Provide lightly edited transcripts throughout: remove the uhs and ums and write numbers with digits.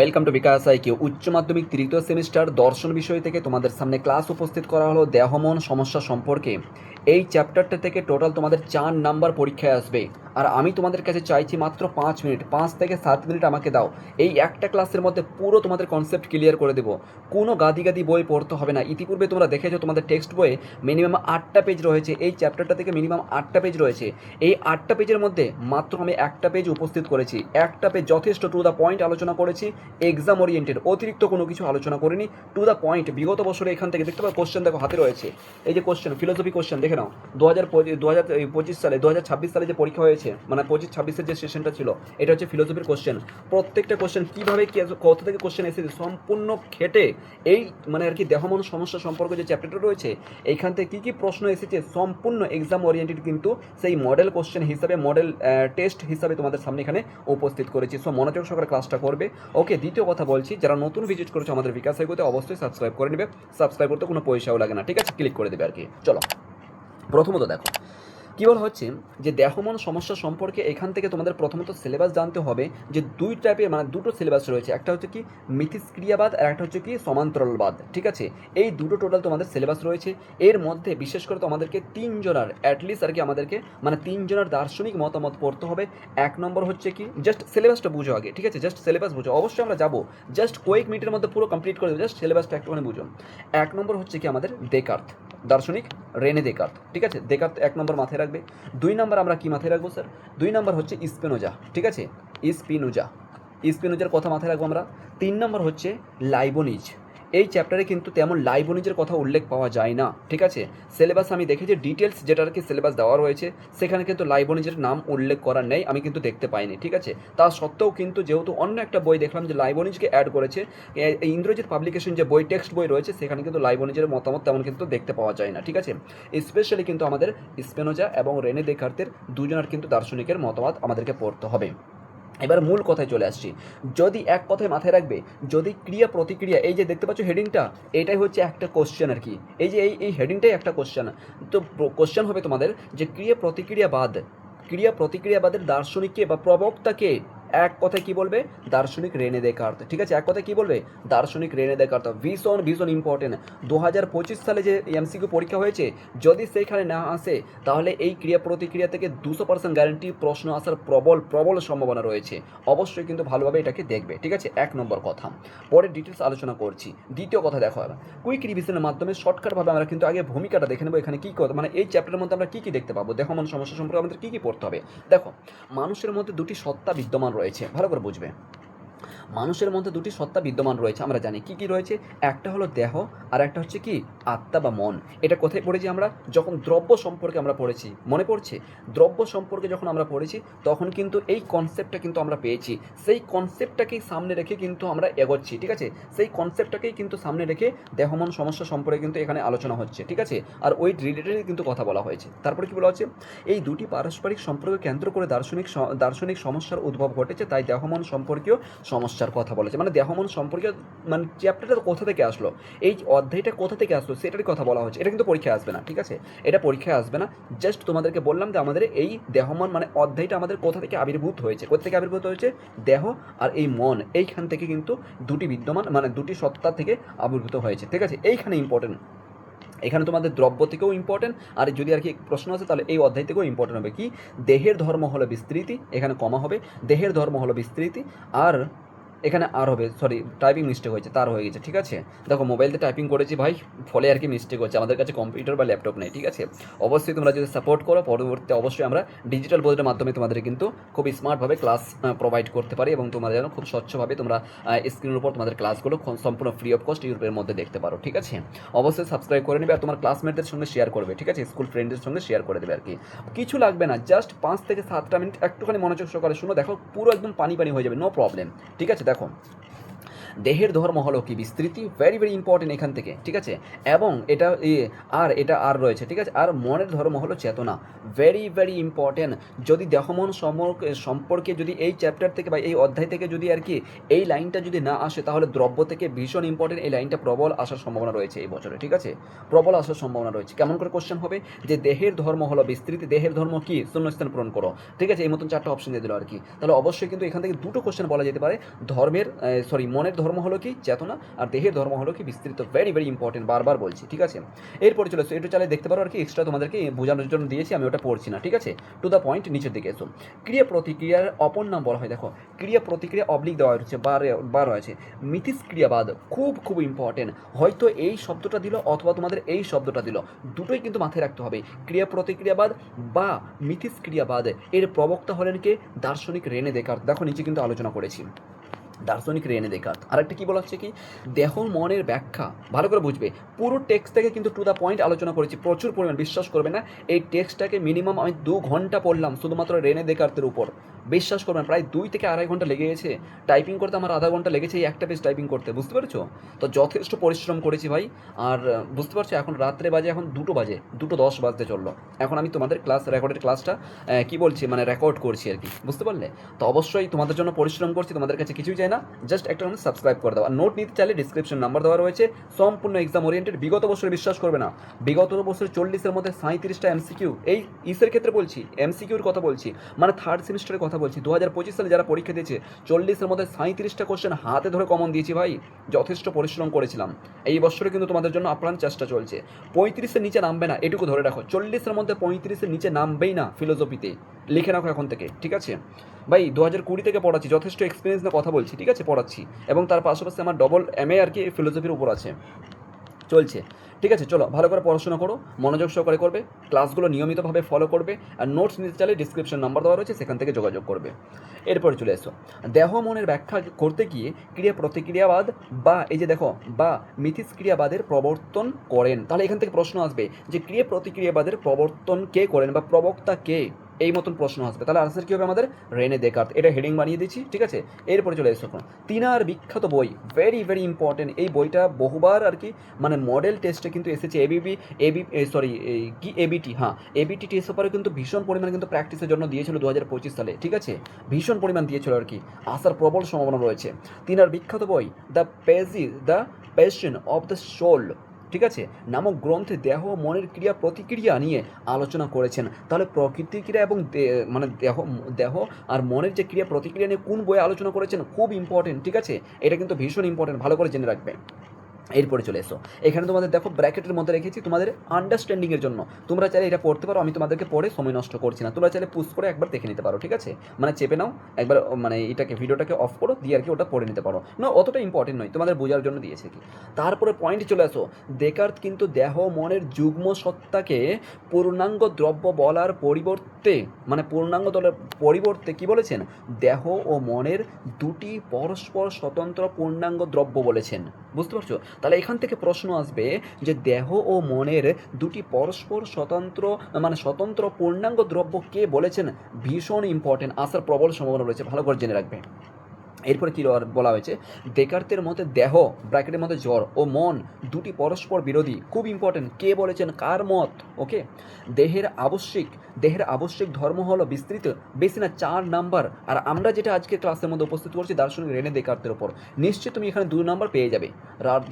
Welcome to bKash IQ. উচ্চ মাধ্যমিক তৃতীয় সেমিস্টার দর্শন বিষয় থেকে তোমাদের সামনে ক্লাস উপস্থিত করা হলো দেহ মন সমস্যা সম্পর্কে। এই চ্যাপ্টারটা থেকে টোটাল তোমাদের 4 নাম্বার পরীক্ষায় আসবে। আর আমি তোমাদের কাছে চাইছি মাত্র 5 মিনিট, 5 থেকে 7 মিনিট আমাকে দাও। এই একটা ক্লাসের মধ্যে পুরো তোমাদের কনসেপ্ট ক্লিয়ার করে দেবো। কোনো গাদি গাদি বই পড়তে হবে না। ইতিপূর্বে তোমরা দেখেছো তোমাদের টেক্সট বইয়ে মিনিমাম 8টা পেজ রয়েছে। এই চ্যাপ্টারটা থেকে মিনিমাম 8টা পেজ রয়েছে। এই 8টা পেজের মধ্যে মাত্র আমি একটা পেজ উপস্থিত করেছি। একটা পেজ যথেষ্ট টু দ্য পয়েন্ট আলোচনা করেছি। এক্সাম ওরিয়েন্টেড, অতিরিক্ত কোনো কিছু আলোচনা করিনি, টু দ্য পয়েন্ট। বিগত বছরে এখান থেকে দেখতে পাবো কোশ্চেন দেখো হাতে রয়েছে। এই যে কোশ্চেন, ফিলোসফি কোশ্চেন দেখে নাও। 2025 সালে 2026 সালে যে পরীক্ষা হয়েছে, মানে 25-26-এর যে সেশনটা ছিল, এটা হচ্ছে ফিলোসফির কোশ্চেন। প্রত্যেকটা কোশ্চেন কীভাবে কোথা থেকে কোশ্চেন এসেছে সম্পূর্ণ খেটে এই মানে আর কি দেহমন সমস্যা সম্পর্কে যে চ্যাপ্টারটা রয়েছে এইখান থেকে কী কী প্রশ্ন এসেছে সম্পূর্ণ এক্সাম ওরিয়েন্টেড কিন্তু সেই মডেল কোশ্চেন হিসাবে, মডেল টেস্ট হিসাবে তোমাদের সামনে এখানে উপস্থিত করেছি। সো মনোযোগ সহকারে ক্লাসটা করবে। ওকে, দ্বিতীয় কথা বলছি, যারা নতুন ভিজিট করেছো আমাদের বিকাশ আইকিউতে অবশ্যই সাবস্ক্রাইব করে নেবে। সাবস্ক্রাইব করতে কোনো পয়সাও লাগে না, ঠিক আছে? ক্লিক করে দেবে আর কি। চলো, প্রথমত দেখো কী বলা হচ্ছে যে দেহমন সমস্যা সম্পর্কে। এখান থেকে তোমাদের প্রথমত সিলেবাস জানতে হবে যে দুই টাইপের, মানে দুটো সিলেবাস রয়েছে। একটা হচ্ছে কি মিথস্ক্রিয়াবাদ আর একটা হচ্ছে কি সমান্তরালবাদ, ঠিক আছে? এই দুটো টোটাল তোমাদের সিলেবাস রয়েছে। এর মধ্যে বিশেষ করে তোমাদেরকে তিনজনের অ্যাটলিস্ট আর কি আমাদেরকে মানে তিনজনের দার্শনিক মতামত পড়তে হবে। এক নম্বর হচ্ছে কি, জাস্ট সিলেবাসটা বুঝো আগে, ঠিক আছে? জাস্ট সিলেবাস বুঝো। অবশ্যই আমরা যাবো, জাস্ট কয়েক মিনিটের মধ্যে পুরো কমপ্লিট করে দেবো। জাস্ট সিলেবাসটা একটুখানি বুঝো। এক নম্বর হচ্ছে কি আমাদের দেকার্ত, দার্শনিক রেনে দেকার্ত, ঠিক আছে? দেকার্ত এক নম্বর মাথায় রাখবে। 2 নম্বর আমরা কি মাথায় রাখবো স্যার? 2 নম্বর হচ্ছে স্পিনোজা, ঠিক আছে? স্পিনোজার কথা মাথায় রাখবো আমরা। 3 নম্বর হচ্ছে লাইবনিজ। এই চ্যাপ্টারে কিন্তু তেমন লাইবনিজের কথা উল্লেখ পাওয়া যায় না, ঠিক আছে? সিলেবাস আমি দেখেছি, ডিটেলস যেটা আর কি সিলেবাস দেওয়া রয়েছে সেখানে কিন্তু লাইবনিজের নাম উল্লেখ করা নেই, আমি কিন্তু দেখতে পাইনি, ঠিক আছে? তা সত্ত্বেও কিন্তু যেহেতু অন্য একটা বই দেখলাম যে লাইবনিজকে অ্যাড করেছে, ইন্দ্রজিৎ পাবলিকেশন যে বই টেক্সট বই রয়েছে সেখানে কিন্তু লাইবনিজের মতামত তেমন কিন্তু দেখতে পাওয়া যায় না, ঠিক আছে? স্পেশালি কিন্তু আমাদের স্পিনোজা এবং রেনে দেকার্তের দুজনের কিন্তু দার্শনিকের মতামত আমাদেরকে পড়তে হবে। এবার মূল কথায় চলে আসছি। যদি এক কথায় মাথায় রাখবে, যদি ক্রিয়া প্রতিক্রিয়া, এই যে দেখতে পাচ্ছ হেডিংটা, এটাই হচ্ছে একটা কোশ্চেন আর কি। এই যে এই হেডিংটাই একটা কোশ্চেন। তো কোশ্চেন হবে তোমাদের যে ক্রিয়া প্রতিক্রিয়াবাদের দার্শনিককে বা প্রবক্তাকে এক কথায় কি বলবে? দার্শনিক রেনে দেকার্ত, ঠিক আছে? এক কথায় কি বলবে? দার্শনিক রেনে দেকার্ত। ভীষণ ভীষণ ইম্পর্টেন্ট। 2025 সালে যে এমসিকিউ পরীক্ষা হয়েছে, যদি সেইখানে না আসে তাহলে এই ক্রিয়া প্রতিক্রিয়া থেকে 200% গ্যারান্টি প্রশ্ন আসার প্রবল প্রবল সম্ভাবনা রয়েছে। অবশ্যই কিন্তু ভালোভাবে এটাকে দেখবে, ঠিক আছে? এক নম্বর কথা। পরে ডিটেলস আলোচনা করছি। দ্বিতীয় কথা দেখো, কুইক রিভিশনের মাধ্যমে শর্টকাটভাবে আমরা কিন্তু আগে ভূমিকাটা দেখে নেবো। এখানে কী কথা, মানে এই চ্যাপ্টারের মধ্যে আমরা কী কী দেখতে পাবো, দেহমন সমস্যা সম্পর্কে আমাদের কী কী পড়তে হবে। দেখো, মানুষের মধ্যে দুটি সত্তা বিদ্যমান রয়েছে, ভালো করে বুঝবে। মানুষের মধ্যে দুটি সত্তা বিদ্যমান রয়েছে, আমরা জানি কি কি রয়েছে। একটা হলো দেহ আর একটা হচ্ছে কি আত্মা বা মন। এটা কোথায় পড়েছি আমরা? যখন দ্রব্য সম্পর্কে আমরা পড়েছি, মনে পড়ছে? দ্রব্য সম্পর্কে যখন আমরা পড়েছি তখন কিন্তু এই কনসেপ্টটা কিন্তু আমরা পেয়েছি। সেই কনসেপ্টটাকেই সামনে রেখে কিন্তু আমরা এগোচ্ছি, ঠিক আছে? সেই কনসেপ্টটাকেই কিন্তু সামনে রেখে দেহমন সমস্যা সম্পর্কে কিন্তু এখানে আলোচনা হচ্ছে, ঠিক আছে? আর ওই রিলেটেডই কিন্তু কথা বলা হয়েছে। তারপরে কি বলা হচ্ছে? এই দুটি পারস্পরিক সম্পর্ককে কেন্দ্র করে দার্শনিক সমস্যার উদ্ভব ঘটেছে, তাই দেহমন সম্পর্কীয় সমস্যার কথা বলেছে। মানে দেহমন সম্পর্কে মানে চ্যাপ্টারটা কোথা থেকে আসলো, এই অধ্যায়টা কোথা থেকে আসলো সেটারই কথা বলা হচ্ছে। এটা কিন্তু পরীক্ষায় আসবে না, ঠিক আছে? এটা পরীক্ষায় আসবে না। জাস্ট তোমাদেরকে বললাম যে আমাদের এই দেহমন মানে অধ্যায়টা আমাদের কোথা থেকে আবির্ভূত হয়েছে। কোথা থেকে আবির্ভূত হয়েছে? দেহ আর এই মন, এইখান থেকে কিন্তু দুটি বিদ্যমান মানে দুটি সত্তা থেকে আবির্ভূত হয়েছে, ঠিক আছে? এইখানে ইম্পর্টেন্ট। এখানে তোমাদের দ্রব্য থেকেও ইম্পর্টেন্ট, আর যদি আর কি প্রশ্ন আছে তাহলে এই অধ্যায় থেকেও ইম্পর্টেন্ট হবে। কি? দেহের ধর্ম হলো বিস্তৃতি, এখানে কমা হবে, দেহের ধর্ম হলো বিস্তৃতি। আর এখানে আর হবে, সরি টাইপিং মিস্টেক হয়েছে, তার হয়ে গেছে, ঠিক আছে? দেখো মোবাইলতে টাইপিং করেছি ভাই, ফলে আর কি মিস্টেক হচ্ছে। আমাদের কাছে কম্পিউটার বা ল্যাপটপ নেই, ঠিক আছে? অবশ্যই তোমরা যদি সাপোর্ট করো, পরবর্তীতে অবশ্যই আমরা ডিজিটাল বোর্ডের মাধ্যমে তোমাদের কিন্তু খুব স্মার্টভাবে ক্লাস প্রোভাইড করতে পারি এবং তোমরা যেন খুব স্বচ্ছভাবে তোমরা স্ক্রিনের উপর তোমাদের ক্লাসগুলো সম্পূর্ণ ফ্রি অফ কস্ট ইউটিউবের মধ্যে দেখতে পারো, ঠিক আছে? অবশ্যই সাবস্ক্রাইব করে নেবে আর তোমার ক্লাসমেটদের সঙ্গে শেয়ার করবে, ঠিক আছে? স্কুল ফ্রেন্ডদের সঙ্গে শেয়ার করে দেবে আর কি। কিছু লাগবে না, জাস্ট 5 থেকে 7টা মিনিট একটুখানি মনোযোগ সহকারে শুনো, দেখো পুরো একদম পানি পানি হয়ে যাবে, নো প্রবলেম, ঠিক আছে? দেখো, দেহের ধর্ম হলো কি বিস্তৃতি, ভেরি ভেরি ইম্পর্টেন্ট এখান থেকে, ঠিক আছে। এবং এটা এটা আর রয়েছে, ঠিক আছে। আর মনের ধর্ম হলো চেতনা, ভেরি ভেরি ইম্পর্টেন্ট। যদি দেহ মন সম্পর্কে যদি এই চ্যাপ্টার থেকে বা এই অধ্যায় থেকে যদি আর কি এই লাইনটা যদি না আসে, তাহলে দ্রব্য থেকে ভীষণ ইম্পর্টেন্ট এই লাইনটা প্রবল আসার সম্ভাবনা রয়েছে এই বছরে, ঠিক আছে। প্রবল আসার সম্ভাবনা রয়েছে। কেমন করে কোশ্চেন হবে যে দেহের ধর্ম হলো বিস্তৃতি, দেহের ধর্ম কি, শূন্যস্থান পূরণ করো, ঠিক আছে। এই মতন 4টা অপশন দিয়ে দিল আর কি। তাহলে অবশ্যই কিন্তু এখান থেকে দুটো কোশ্চেন বলা যেতে পারে। মনের ধর্ম হলো কি চেতনা, আর দেহের ধর্ম হলো কি বিস্তৃত, ভেরি ভেরি ইম্পর্টেন্ট, বারবার বলছি, ঠিক আছে। এরপরে চলে এসো, এটা চালিয়ে দেখতে পারো আর কি, এক্সট্রা তোমাদেরকে বোঝানোর জন্য দিয়েছি, আমি ওটা পড়ছি না, ঠিক আছে। টু দ্য পয়েন্ট, নিচের দিকে এসো। ক্রিয়া প্রতিক্রিয়ার অপর নাম বলা হয়, দেখো ক্রিয়া প্রতিক্রিয়া অবলিক দেওয়া হচ্ছে, বার হয়েছে মিথস্ক্রিয়াবাদ, খুব খুব ইম্পর্টেন্ট। হয়তো এই শব্দটা দিল অথবা তোমাদের এই শব্দটা দিল, দুটোই কিন্তু মাথায় রাখতে হবে। ক্রিয়া প্রতিক্রিয়াবাদ বা মিথস্ক্রিয়াবাদ, এর প্রবক্তা হলেন কে, দার্শনিক রেনে দেকার্ত। দেখো নিচে কিন্তু আলোচনা করেছি, দার্শনিক রেনে দেকার্ত। আরেকটা কি বলা হচ্ছে কি, দেহ মনের ব্যাখ্যা, ভালো করে বুঝবে। পুরো টেক্সট থেকে কিন্তু টু দ্য পয়েন্ট আলোচনা করেছি, প্রচুর পরিমাণ, বিশ্বাস করবে না। এই টেক্সটটাকে মিনিমাম আমি 2 ঘন্টা পড়লাম শুধুমাত্র রেনে দেকার্তের উপর, বিশ্বাস করবেন প্রায় 2 থেকে আড়াই ঘন্টা লেগে গেছে। টাইপিং করতে আমার আধা ঘন্টা লেগেছে এই একটা পেজ টাইপিং করতে, বুঝতে পেরেছো? তো যথেষ্ট পরিশ্রম করেছি ভাই। আর বুঝতে পারছো, এখন রাত্রে বাজে, এখন 2টো বাজে, 2:10 বাজতে চললো। এখন আমি তোমাদের ক্লাস রেকর্ডের ক্লাসটা কি বলছি, মানে রেকর্ড করছি আর কি, বুঝতে পারলে? তো অবশ্যই তোমাদের জন্য পরিশ্রম করছি, তোমাদের কাছে কিছুই চাই না, জাস্ট একটা সাবস্ক্রাইব করে দাও। আর নোট নিতে চাইলে ডিসক্রিপশন নাম্বার দেওয়া রয়েছে, সম্পূর্ণ এক্সাম ওরিয়েন্টেড। বিগত বছরে বিশ্বাস করবে না, বিগত বছরে 40-এর মধ্যে 37টা এমসিকিউ, এই ইসের ক্ষেত্রে বলছি, এমসিকিউর কথা বলছি, মানে থার্ড সেমিস্টারের কথা বলছি। 2025 সালে যারা পরীক্ষা দিয়েছে 40-এর মধ্যে 37টা কোশ্চেন হাতে ধরে কমন দিয়েছি ভাই, যথেষ্ট পরিশ্রম করেছিলাম। এই বছরে কিন্তু তোমাদের জন্য আপ্রাণ চেষ্টা চলছে। 35-এর নিচে নামবে না, এটুকু ধরে রাখো। 40-এর মধ্যে 35-এর নিচে নামবেই না ফিলোসফিতে, লিখে রাখো এখন থেকে, ঠিক আছে ভাই। 2020 থেকে পড়াচ্ছি, যথেষ্ট এক্সপিরিয়েন্স নিয়ে কথা বলছি, ঠিক আছে, পড়াচ্ছি। এবং তার পাশাপাশি আমার ডবল MA আর কি ফিলোসফির উপর আছে, চলছে, ঠিক আছে। চলো ভালো করে পড়াশোনা করো, মনোযোগ সহকারে করবে, ক্লাসগুলো নিয়মিতভাবে ফলো করবে। আর নোটস নিতে চাইলে ডিসক্রিপশন নাম্বার দেওয়া রয়েছে, সেখান থেকে যোগাযোগ করবে। এরপরে চলে এসো, দেহ মনের ব্যাখ্যা করতে গিয়ে ক্রিয়া প্রতিক্রিয়াবাদ বা এই যে দেখো বা মিথস্ক্রিয়াবাদের প্রবর্তন করেন। তাহলে এখান থেকে প্রশ্ন আসবে যে ক্রিয়া প্রতিক্রিয়াবাদের প্রবর্তন কে করেন বা প্রবক্তা কে, এই মতন প্রশ্ন আসবে। তাহলে আনসার কী হবে আমাদের, রেনে দেকার্ত। এটা হেডিং বানিয়ে দিচ্ছি, ঠিক আছে। এরপরে চলে এসো তিনার বিখ্যাত বই, ভেরি ভেরি ইম্পর্টেন্ট। এই বইটা বহুবার আর কি মানে মডেল টেস্টে কিন্তু এসেছে, এবিটি, হ্যাঁ এবিটি টেস্ট পেপারে কিন্তু ভীষণ পরিমাণ কিন্তু প্র্যাকটিসের জন্য দিয়েছিল 2025 সালে, ঠিক আছে। ভীষণ পরিমাণ দিয়েছিল আর কি, আসার প্রবল সম্ভাবনা রয়েছে। তিনার বিখ্যাত বই the passion of the soul, ঠিক আছে, নামক গ্রন্থে দেহ মনের ক্রিয়া প্রতিক্রিয়া নিয়ে আলোচনা করেছেন। তাহলে প্রকৃতির ক্রিয়া এবং মানে দেহ আর মনের যে ক্রিয়া প্রতিক্রিয়া নিয়ে কোন বইয়ে আলোচনা করেছেন, খুব ইম্পর্টেন্ট, ঠিক আছে। এটা কিন্তু ভীষণ ইম্পর্টেন্ট, ভালো করে জেনে রাখবে। এরপরে চলে এসো, এখানে তোমাদের দেখো ব্র্যাকেটের মধ্যে রেখেছি তোমাদের আন্ডারস্ট্যান্ডিংয়ের জন্য। তোমরা চাইলে এটা পড়তে পারো, আমি তোমাদেরকে পড়ে সময় নষ্ট করছি না। তোমরা চাইলে পুশ করে একবার দেখে নিতে পারো, ঠিক আছে, মানে চেপে নাও একবার, মানে এটাকে ভিডিওটাকে অফ করো দিয়ে আর কি ওটা পড়ে নিতে পারো না, অতটা ইম্পর্টেন্ট নয়, তোমাদের বোঝার জন্য দিয়েছে কি। তারপরে পয়েন্ট চলে আসো, দেকার্ত কিন্তু দেহ মনের যুগ্ম সত্তাকে পূর্ণাঙ্গ দ্রব্য বলার পরিবর্তে, মানে পূর্ণাঙ্গ দলের পরিবর্তে কি বলেছেন, দেহ ও মনের দুটি পরস্পর স্বতন্ত্র পূর্ণাঙ্গ দ্রব্য বলেছেন, বুঝতে পারছো? তাহলে এখান থেকে প্রশ্ন আসবে যে দেহ ও মনের দুটি পরস্পর স্বতন্ত্র পূর্ণাঙ্গ দ্রব্য কে বলেছেন, ভীষণ ইম্পর্টেন্ট, আসার প্রবল সম্ভাবনা রয়েছে, ভালো করে জেনে রাখবে। এরপরে কী বলা হয়েছে, দেকার্তের মতে দেহ ব্র্যাকেটের মধ্যে জ্বর ও মন দুটি পরস্পর বিরোধী, খুব ইম্পর্টেন্ট, কে বলেছেন, কার মত, ওকে। দেহের আবশ্যিক ধর্ম হলো বিস্তৃত, বেশি না 4 নাম্বার। আর আমরা যেটা আজকে ক্লাসের মধ্যে উপস্থিত করছি দার্শনিক রেনে দেকার্তের উপর, নিশ্চয়ই তুমি এখানে 2 নাম্বার পেয়ে যাবে।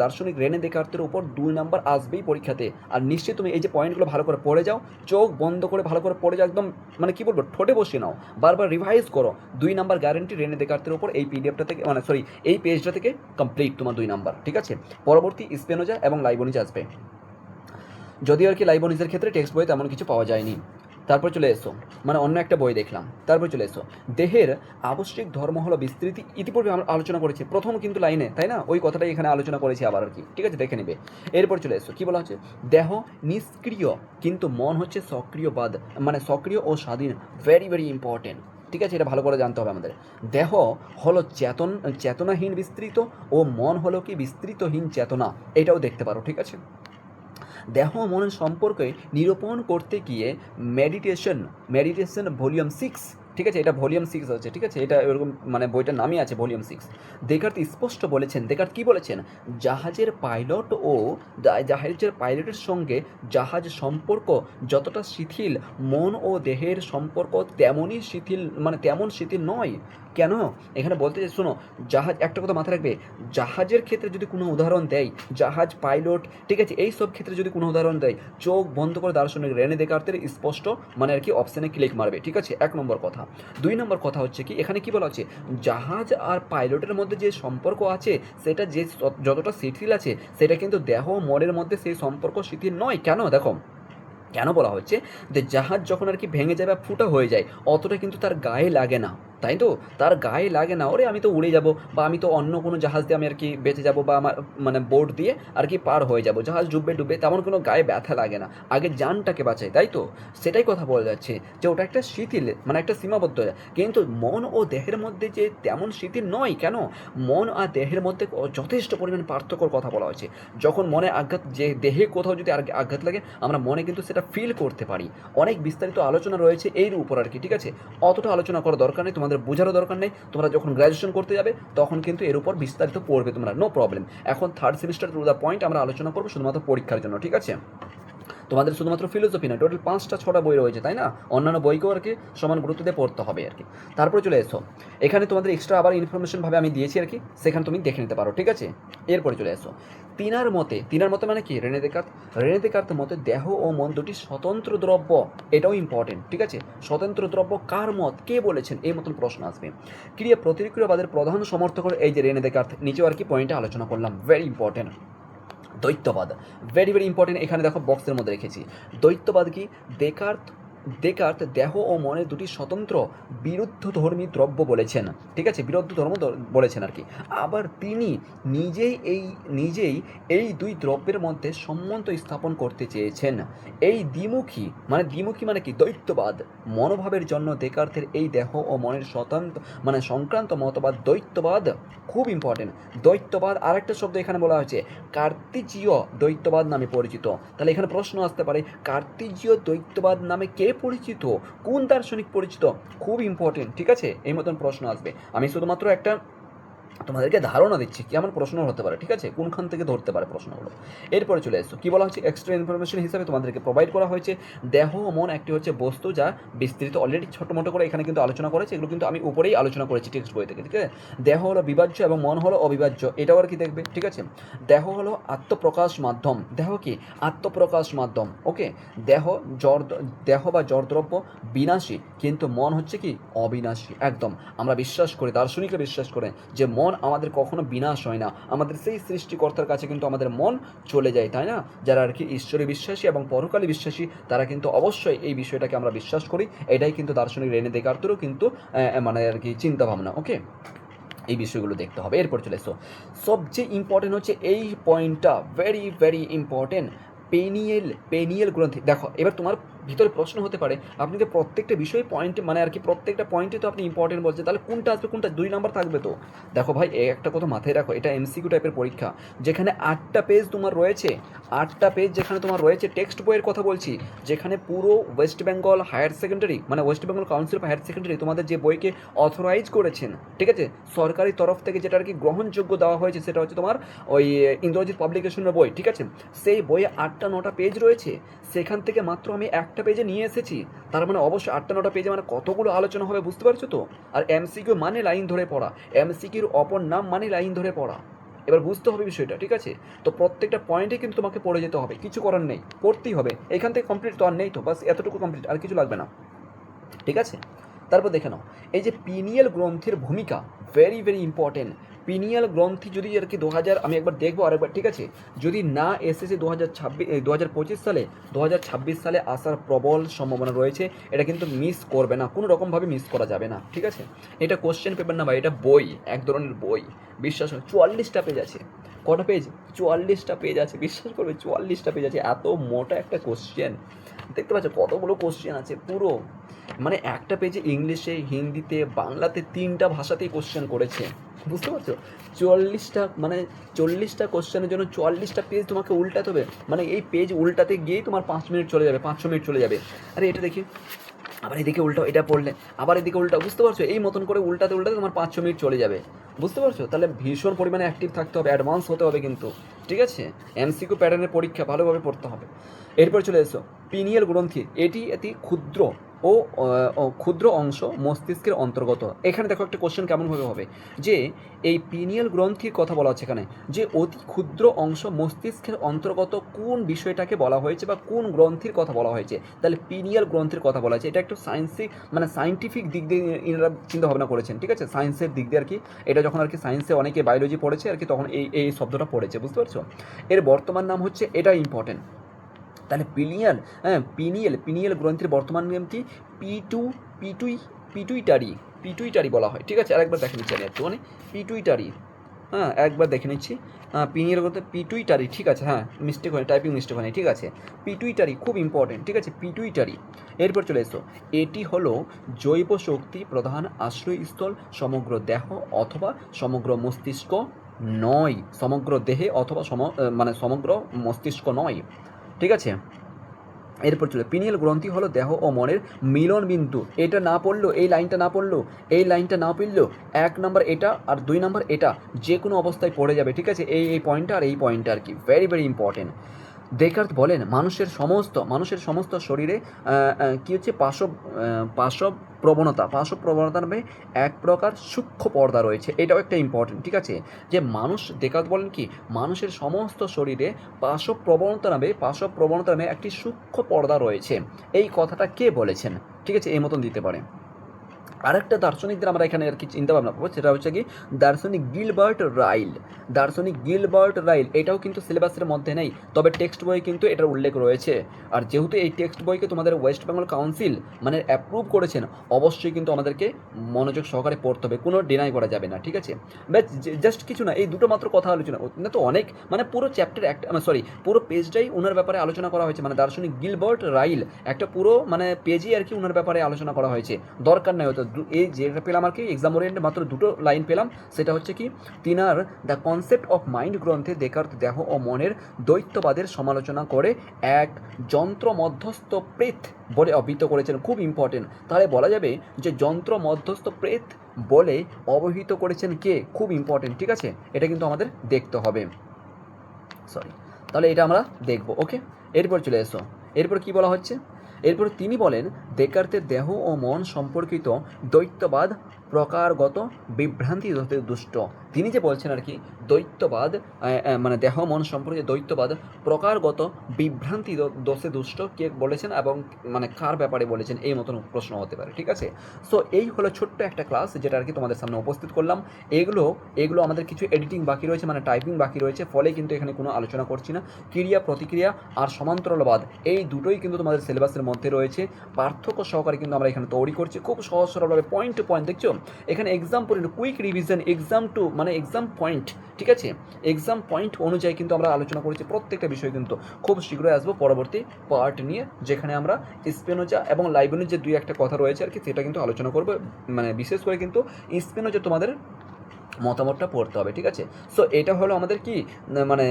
দার্শনিক রেনে দেকার্তের উপর 2 নাম্বার আসবেই পরীক্ষাতে। আর নিশ্চয়ই তুমি এই যে পয়েন্টগুলো ভালো করে পড়ে যাও, চোখ বন্ধ করে ভালো করে পড়ে যাও, একদম মানে কি বলবো, ঠোঁটে বসিয়ে নাও, বারবার রিভাইজ করো। 2 নাম্বার গ্যারেন্টি রেনে দেকার্তের উপর, এই পিডিএফটা থেকে এই পেজটা থেকে কমপ্লিট তোমার 2 নাম্বার, ঠিক আছে। পরবর্তী স্পেনোজা এবং লাইবনিজ আসবে, যদিও আর কি লাইবনিজের ক্ষেত্রে টেক্সট বই তেমন কিছু পাওয়া যায়নি। তারপর চলে এসো, মানে অন্য একটা বই দেখলাম। তারপর চলে এসো, দেহের আবশ্যিক ধর্ম হলো বিস্তৃতি, ইতিপূর্বে আমরা আলোচনা করেছি প্রথম কিন্তু লাইনে, তাই না, ওই কথাটাই এখানে আলোচনা করেছি আবার আর কি, ঠিক আছে, দেখে নেবে। এরপর চলে এসো, কি বলা হচ্ছে, দেহ নিষ্ক্রিয় কিন্তু মন হচ্ছে সক্রিয়বাদ, মানে সক্রিয় ও স্বাধীন, ভেরি ভেরি ইম্পর্টেন্ট, ঠিক আছে। এটা ভালো করে জানতে হবে আমাদের। দেহ হলো চেতনাহীন বিস্তৃত, ও মন হলো কি বিস্তৃতহীন চেতনা, এটাও দেখতে পারো, ঠিক আছে। দেহ মনের সম্পর্কে নিরূপণ করতে গিয়ে মেডিটেশন ভলিউম 6 ঠিক আছে, এটা ভলিউম 6 আছে, ঠিক আছে, এটা এরকম মানে বইটার নামই আছে ভলিউম 6। দেকার্ত স্পষ্ট বলেছেন, দেকার্ত কী বলেছেন, জাহাজের পাইলটের সঙ্গে জাহাজ সম্পর্ক যতটা শিথিল, মন ও দেহের সম্পর্ক তেমনই শিথিল, মানে তেমন শিথিল নয়। কেন? এখানে বলতে চাই, শোনো, জাহাজ, একটা কথা মাথায় রাখবে, জাহাজের ক্ষেত্রে যদি কোনো উদাহরণ দেয়, জাহাজ, পাইলট, ঠিক আছে, এই সব ক্ষেত্রে যদি কোনো উদাহরণ দেয়, চোখ বন্ধ করে দার্শনিক রেনে দেকার্তের স্পষ্ট মানে আর কি অপশানে ক্লিক মারবে, ঠিক আছে, 1 নম্বর কথা। 2 নম্বর কথা হচ্ছে কি, এখানে কি বলা হচ্ছে, জাহাজ আর পাইলটের মধ্যে যে সম্পর্ক আছে সেটা যে যতটা শিথিল আছে, সেটা কিন্তু দেহ মনের মধ্যে সেই সম্পর্ক শিথিল নয়। কেন? দেখো, কেন বলা হচ্ছে, যে জাহাজ যখন আর কি ভেঙে যায় বা ফুটা হয়ে যায়, অতটা কিন্তু তার গায়ে লাগে না, তাই তো, তার গায়ে লাগে না, ওরে আমি তো উড়ে যাব, বা আমি তো অন্য কোনো জাহাজ দিয়ে আমি আর কি বেঁচে যাব, বা আমার মানে বোট দিয়ে আর কি পার হয়ে যাব, জাহাজ ডুববে ডুববে, তেমন কোনো গায়ে ব্যথা লাগে না, আগে জানটাকে বাঁচাই, তাই তো, সেটাই কথা বলা যাচ্ছে, যে ওটা একটা শিথিল, মানে একটা সীমাবদ্ধ। কিন্তু মন ও দেহের মধ্যে যে তেমন শিথিল নয়। কেন? মন আর দেহের মধ্যে যথেষ্ট পরিমাণ পার্থক্যর কথা বলা হয়েছে। যখন মনে আঘাত, যে দেহে কোথাও যদি আঘাত লাগে, আমরা মনে কিন্তু সেটা ফিল করতে পারি। অনেক বিস্তারিত আলোচনা রয়েছে এর উপর আর কি, ঠিক আছে, অতটা আলোচনা করার দরকার নেই, তোমাদের বোঝারও দরকার নেই, তোমরা যখন গ্র্যাজুয়েশন করতে যাবে তখন কিন্তু এর উপর বিস্তারিত পড়বে তোমরা, নো প্রবলেম। এখন 3rd semester to the point আমরা আলোচনা করবো শুধুমাত্র পরীক্ষার জন্য, ঠিক আছে। তোমাদের শুধুমাত্র ফিলোসফি না, টোটাল 5টা 6টা বই রয়েছে, তাই না, অন্যান্য বইকেও আর কি সমান গুরুত্ব দিয়ে পড়তে হবে আর কি। তারপরে চলে এসো, এখানে তোমাদের এক্সট্রা আবার ইনফরমেশনভাবে আমি দিয়েছি আর কি, সেখানে তুমি দেখে নিতে পারো, ঠিক আছে। এরপরে চলে এসো, তিনার মতে মানে কি, রেনে দেকার্ত মতে দেহ ও মন দুটি স্বতন্ত্র দ্রব্য, এটাও ইম্পর্টেন্ট, ঠিক আছে। স্বতন্ত্র দ্রব্য কার মত, কে বলেছেন, এই মতন প্রশ্ন আসবে। ক্রিয়া প্রতিক্রিয়াবাদের প্রধান সমর্থক এই যে রেনে দেকার্ত, নিচেও আর কি পয়েন্টে আলোচনা করলাম, ভেরি ইম্পর্টেন্ট। দ্বৈতবাদ, ভেরি ভেরি ইম্পর্টেন্ট, এখানে দেখো বক্সের মধ্যে রেখেছি। দ্বৈতবাদ কি, দেকার্ত দেহ ও মনের দুটি স্বতন্ত্র বিরুদ্ধধর্মী দ্রব্য বলেছেন, ঠিক আছে, বিরুদ্ধ ধর্ম বলেছেন আর কি। আবার তিনি নিজেই এই দুই দ্রব্যের মধ্যে সম্বন্ধ স্থাপন করতে চেয়েছেন। এই দ্বিমুখী মানে কি, দ্বৈতবাদ মনোভাবের জন্য দেকার্তের এই দেহ ও মনের সংক্রান্ত মতবাদ দ্বৈতবাদ খুব ইম্পর্টেন্ট। দ্বৈতবাদ, আরেকটা শব্দ এখানে বলা হয়েছে, কার্তিজীয় দ্বৈতবাদ নামে পরিচিত। তাহলে এখানে প্রশ্ন আসতে পারে, কার্তিজীয় দ্বৈতবাদ নামে কে পরিচিত, কোন দার্শনিক পরিচিত, খুব ইম্পর্টেন্ট, ঠিক আছে, এই মতন প্রশ্ন আসবে। আমি শুধুমাত্র একটা তোমাদেরকে ধারণা দিচ্ছি কেমন প্রশ্ন হতে পারে, ঠিক আছে, কোনখান থেকে ধরতে পারে প্রশ্নগুলো। এরপরে চলে এসো, কী বলা হচ্ছে, এক্সট্রা ইনফরমেশন হিসাবে তোমাদেরকে প্রোভাইড করা হয়েছে, দেহ ও মন একটি হচ্ছে বস্তু যা বিস্তৃত, অলরেডি ছোটো মোটো করে এখানে কিন্তু আলোচনা করেছে, এগুলো কিন্তু আমি উপরেই আলোচনা করেছি টেক্সট বই থেকে, ঠিক আছে। দেহ হলো বিভাজ্য এবং মন হলো অবিভাজ্য, এটাও আর কি দেখবে, ঠিক আছে। দেহ হলো আত্মপ্রকাশ মাধ্যম, দেহ কি, আত্মপ্রকাশ মাধ্যম, ওকে। দেহ বা জড়দ্রব্য বিনাশী, কিন্তু মন হচ্ছে কি, অবিনাশী, একদম। আমরা বিশ্বাস করি, দার্শনিকরা বিশ্বাস করেন যে মন আমাদের কখনো বিনাশ হয় না, আমাদের সেই সৃষ্টিকর্তার কাছে কিন্তু আমাদের মন চলে যায়, তাই না। যারা আর কি ঈশ্বরে বিশ্বাসী এবং পরকালে বিশ্বাসী, তারা কিন্তু অবশ্যই এই বিষয়টাকে আমরা বিশ্বাস করি, এটাই কিন্তু দার্শনিক রেনে দেকার্তেরও কিন্তু মানে আর কি চিন্তাভাবনা, ওকে। এই বিষয়গুলো দেখতে হবে। এরপর চলে এসো, সবচেয়ে ইম্পর্টেন্ট হচ্ছে এই পয়েন্টটা, ভেরি ভেরি ইম্পর্টেন্ট, পেনিয়েল গ্রন্থি। দেখো, এবার তোমার ভিতরে প্রশ্ন হতে পারে, আপনি যে প্রত্যেকটা বিষয় পয়েন্টে মানে আর কি প্রত্যেকটা পয়েন্টে তো আপনি ইম্পর্টেন্ট বলছে, তাহলে কোনটা আসবে, কোনটা 2 নাম্বার থাকবে তো। দেখো ভাই, একটা কথা মাথায় রাখো, এটা এমসিকিউ টাইপের পরীক্ষা, যেখানে 8টা পেজ তোমার রয়েছে, 8টা পেজ যেখানে তোমার রয়েছে, টেক্সট বইয়ের কথা বলছি, যেখানে পুরো ওয়েস্ট বেঙ্গল হায়ার সেকেন্ডারি, মানে West Bengal council of higher secondary তোমাদের যে বইকে অথরাইজ করেছেন, ঠিক আছে, সরকারি তরফ থেকে যেটা আর কি গ্রহণযোগ্য দেওয়া হয়েছে, সেটা হচ্ছে তোমার ওই ইন্দ্রজিৎ পাবলিকেশনের বই, ঠিক আছে। সেই বইয়ে 8টা 9টা পেজ রয়েছে, সেখান থেকে মাত্র আমি একটা পেজে নিয়ে এসেছি, তার মানে অবশ্যই 8টা 9টা পেজে মানে কতগুলো আলোচনা হবে, বুঝতে পারছো তো। আর এমসিকিউ মানে লাইন ধরে পড়া, এমসিকিউর অপর নাম মানে লাইন ধরে পড়া, এবার বুঝতে হবে বিষয়টা, ঠিক আছে। তো প্রত্যেকটা পয়েন্টে কিন্তু তোমাকে পড়ে যেতে হবে, কিছু করার নেই, পড়তেই হবে, এখান থেকে কমপ্লিট তো আর নেই তো, বাস এতটুকু কমপ্লিট, আর কিছু লাগবে না, ঠিক আছে। তারপর দেখে নাও, এই যে পিনিয়াল গ্রন্থির ভূমিকা, ভেরি ভেরি ইম্পর্টেন্ট। পিনিয়াল গ্রন্থি যদি আর কি 2000, আমি একবার দেখবো আরেকবার, ঠিক আছে, যদি না এসেছে 2025 সালে, 2026 সালে আসার প্রবল সম্ভাবনা রয়েছে, এটা কিন্তু মিস করবে না, কোনো রকমভাবে মিস করা যাবে না, ঠিক আছে। এটা কোশ্চেন পেপার না ভাই, এটা বই, এক ধরনের বই, বিশ্বাস করো, 44টা পেজ আছে, কটা পেজ, 44টা পেজ আছে, বিশ্বাস করবে 44টা পেজ আছে, এত মোটা একটা কোশ্চেন, দেখতে পাচ্ছ কতগুলো কোশ্চেন আছে পুরো, মানে একটা পেজে ইংলিশে, হিন্দিতে, বাংলাতে 3টা ভাষাতেই কোশ্চেন করেছে, বুঝতে পারছো। 40টা কোশ্চেনের জন্য 44টা পেজ তোমাকে উল্টাতে হবে, মানে এই পেজ উল্টাতে গিয়েই তোমার 5 মিনিট চলে যাবে, 5-6 মিনিট চলে যাবে। আরে এটা দেখি, আবার এদিকে উল্টাও, এটা পড়লে আবার এদিকে উল্টাও, বুঝতে পারছো? এই মতন করে উল্টাতে উল্টাতে তোমার 5-6 মিনিট চলে যাবে, বুঝতে পারছো? তাহলে ভীষণ পরিমাণে অ্যাক্টিভ থাকতে হবে, অ্যাডভান্স হতে হবে কিন্তু, ঠিক আছে? এমসিকিউ প্যাটার্নের পরীক্ষা ভালোভাবে পড়তে হবে। এরপর চলে এসো পিনিয়াল গ্রন্থি, এটি অতি ক্ষুদ্র ও ক্ষুদ্র অংশ মস্তিষ্কের অন্তর্গত। এখানে দেখো একটা কোশ্চেন কেমনভাবে হবে, যে এই পিনিয়াল গ্রন্থির কথা বলা হচ্ছে এখানে, যে অতি ক্ষুদ্র অংশ মস্তিষ্কের অন্তর্গত কোন বিষয়টাকে বলা হয়েছে বা কোন গ্রন্থির কথা বলা হয়েছে? তাহলে পিনিয়াল গ্রন্থির কথা বলা হয়েছে। এটা একটু মানে সায়েন্টিফিক দিক দিয়ে এনারা চিন্তা ভাবনা করেছেন, ঠিক আছে? সায়েন্সের দিক দিয়ে আর কি, এটা যখন আর কি সায়েন্সে অনেকে বায়োলজি পড়েছে আর কি, তখন এই শব্দটা পড়েছে, বুঝতে পারছো? এর বর্তমান নাম হচ্ছে, এটা ইম্পর্টেন্ট। তাহলে পিনিয়াল গ্রন্থির বর্তমান নাম কি? পিটুইটারি বলা হয়, ঠিক আছে? আরেকবার দেখে নিচ্ছি আমি একটুখানি, পিটুইটারি, হ্যাঁ একবার দেখে নিচ্ছি। পিনিয়াল গ্রন্থি পিটুইটারি, ঠিক আছে, হ্যাঁ মিস্টেক হয়, টাইপিং মিস্টেক হয়নি, ঠিক আছে? পিটুইটারি খুব ইম্পর্টেন্ট, ঠিক আছে? পিটুইটারি। এরপর চলে এসো, এটি হলো জৈব শক্তি প্রধান আশ্রয়স্থল সমগ্র দেহ অথবা সমগ্র মস্তিষ্ক নয়, সমগ্র দেহে অথবা মানে সমগ্র মস্তিষ্ক নয়, ঠিক আছে? এরপর চলে, পিনিয়াল গ্রন্থি হলো দেহ ও মনের মিলন বিন্দু। এটা না পড়লো, এই লাইনটা না পড়লো, এই লাইনটা না পড়লো, 1 নম্বর এটা আর 2 নম্বর এটা যে কোনো অবস্থায় পড়ে যাবে, ঠিক আছে? এই পয়েন্টটা আর এই পয়েন্টটা আর কি ভেরি ভেরি ইম্পর্টেন্ট। ডেকার্ত বলেন মানুষের সমস্ত শরীরে কী হচ্ছে, পাশব প্রবণতা নামে এক প্রকার সূক্ষ্ম পর্দা রয়েছে। এটাও একটা ইম্পর্টেন্ট, ঠিক আছে? যে ডেকার্ত বলেন কি, মানুষের সমস্ত শরীরে পাশব প্রবণতা নামে একটি সূক্ষ্ম পর্দা রয়েছে। এই কথাটা কে বলেছেন, ঠিক আছে? এই মতন দিতে পারে। আরেকটা দার্শনিকদের আমরা এখানে আর কি চিন্তা ভাবনা করবো, সেটা হচ্ছে কি দার্শনিক গিলবার্ট রাইল। এটাও কিন্তু সিলেবাসের মধ্যে নেই, তবে টেক্সট বই কিন্তু এটার উল্লেখ রয়েছে। আর যেহেতু এই টেক্সট বইকে তোমাদের ওয়েস্ট বেঙ্গল কাউন্সিল মানে অ্যাপ্রুভ করেছেন, অবশ্যই কিন্তু আমাদেরকে মনোযোগ সহকারে পড়তে হবে, কোনো ডিনাই করা যাবে না, ঠিক আছে? জাস্ট কিছু না, এই দুটো মাত্র কথা আলোচনা না, তো অনেক মানে পুরো চ্যাপ্টার একটা পুরো পেজটাই ওনার ব্যাপারে আলোচনা করা হয়েছে, মানে দার্শনিক গিলবার্ট রাইল একটা পুরো মানে পেজই আর কি ওনার ব্যাপারে আলোচনা করা হয়েছে। দরকার নাই হয়তো, এই যেটা পেলাম আর কি এক্সাম ওরিয়েন্টে মাত্র 2টো লাইন পেলাম, সেটা হচ্ছে কি তিনার দ্য কনসেপ্ট অফ মাইন্ড গ্রন্থে ডেকার্ত দেহ ও মনের দ্বৈতবাদের সমালোচনা করে এক যন্ত্র মধ্যস্থ প্রেত বলে অভিহিত করেছেন। খুব ইম্পর্টেন্ট, তাহলে বলা যাবে যে যন্ত্র মধ্যস্থ প্রেত বলে অবহিত করেছেন কে? খুব ইম্পর্টেন্ট, ঠিক আছে? এটা কিন্তু আমাদের দেখতে হবে, সরি, তাহলে এটা আমরা দেখব, ওকে? এরপর চলে এসো, এরপর কি বলা হচ্ছে? এরপর তিনি বলেন ডেকার্তের দেহ ও মন সম্পর্কিত দ্বৈতবাদ প্রকারগত বিভ্রান্তি দুষ্ট। তিনি যে বলছেন আর কি দ্বৈতবাদ মানে দেহ মন সম্পর্কে দ্বৈতবাদ প্রকারগত বিভ্রান্তি দোষে দুষ্ট, কে বলেছেন এবং মানে কার ব্যাপারে বলেছেন, এই মতন প্রশ্ন হতে পারে, ঠিক আছে? সো এই হলো ছোট্ট একটা ক্লাস যেটা আর কি তোমাদের সামনে উপস্থিত করলাম। এগুলো আমাদের কিছু এডিটিং বাকি রয়েছে, মানে টাইপিং বাকি রয়েছে, ফলে কিন্তু এখানে কোনো আলোচনা করছি না। ক্রিয়া প্রতিক্রিয়া আর সমান্তরালবাদ এই দুটোই কিন্তু তোমাদের সিলেবাসের মধ্যে রয়েছে, পার্থক্য সহকারে কিন্তু আমরা এখানে তৈরি করছি খুব সহজ সরলভাবে, পয়েন্ট টু পয়েন্ট। দেখছো এখানে exam point, quick revision, exam point, ঠিক আছে? এক্সাম পয়েন্ট অনুযায়ী কিন্তু আমরা আলোচনা করেছি প্রত্যেকটা বিষয়। কিন্তু খুব শীঘ্রই আসবো পরবর্তী পার্ট নিয়ে, যেখানে আমরা স্পেনোজা এবং লাইবনিজ যে 2-1টা কথা রয়েছে আর কি, সেটা কিন্তু আলোচনা করবো। মানে বিশেষ করে কিন্তু স্পেনোজা তোমাদের মতামতটা পড়তে হবে, ঠিক আছে? সো এটা হলো আমাদের কি মানে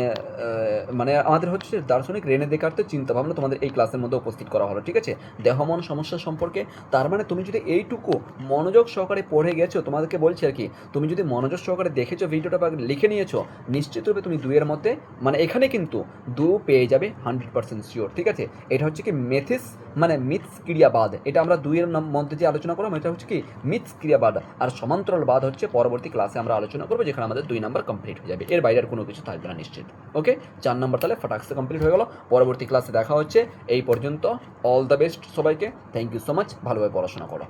মানে আমাদের হচ্ছে দার্শনিক রেনে দেকার্তের চিন্তাভাবনা তোমাদের এই ক্লাসের মধ্যে উপস্থিত করা হলো, ঠিক আছে? দেহ মন সমস্যা সম্পর্কে। তার মানে তুমি যদি এইটুকু মনোযোগ সহকারে পড়ে গেছো, তোমাদেরকে বলছি আর কি, তুমি যদি মনোযোগ সহকারে দেখেছো ভিডিওটা বা লিখে নিয়েছো, নিশ্চিতভাবে তুমি 2-এর মধ্যে মানে এখানে কিন্তু 2 পেয়ে যাবে 100% শিওর, ঠিক আছে? এটা হচ্ছে কি মিথস ক্রিয়াবাদ, এটা আমরা 2-এর মধ্যে যে আলোচনা করলাম এটা হচ্ছে কি মিথস ক্রিয়াবাদ, আর সমান্তরালবাদ হচ্ছে পরবর্তী ক্লাসে আমরা আলোচনা করবো, যেখানে আমাদের 2 নাম্বার কমপ্লিট হয়ে যাবে, এর বাইরে আর কোনো কিছু থাকবে না নিশ্চিত। ওকে, 4 নাম্বার তাহলে ফটাকসে কমপ্লিট হয়ে গেল। পরবর্তী ক্লাসে দেখা হচ্ছে, এই পর্যন্ত অল দ্য বেস্ট সবাইকে, থ্যাংক ইউ সো মাচ, ভালোভাবে পড়াশোনা করো।